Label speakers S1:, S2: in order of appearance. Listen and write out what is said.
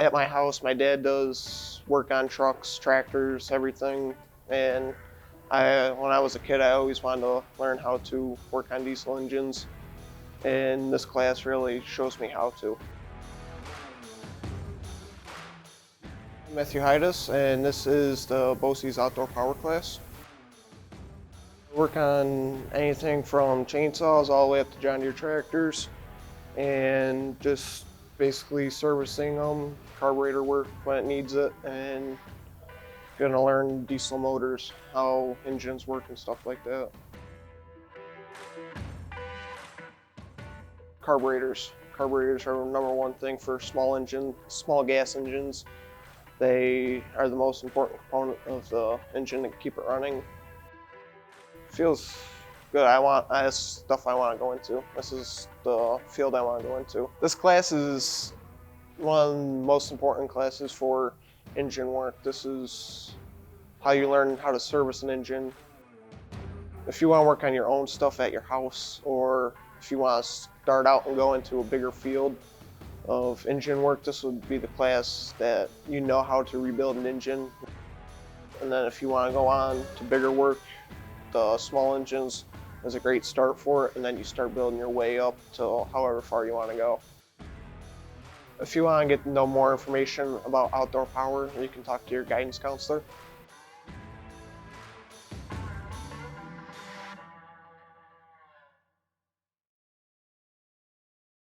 S1: At my house, my dad does work on trucks, tractors, everything. And when I was a kid, I always wanted to learn how to work on diesel engines. And this class really shows me how to. I'm Matthew Hydas, and this is the BOCES Outdoor Power class. I work on anything from chainsaws all the way up to John Deere tractors, and just basically servicing them, carburetor work when it needs it, and gonna learn diesel motors, how engines work and stuff like that. Carburetors. Carburetors are the number one thing for small gas engines. They are the most important component of the engine to keep it running. Feels good. That's stuff I want to go into. This is the field I want to go into. This class is one of the most important classes for engine work. This is how you learn how to service an engine. If you want to work on your own stuff at your house, or if you want to start out and go into a bigger field of engine work, this would be the class that you know how to rebuild an engine. And then if you want to go on to bigger work, the small engines is a great start for it, and then you start building your way up to however far you want to go. If you want to get to know more information about outdoor power, you can talk to your guidance counselor.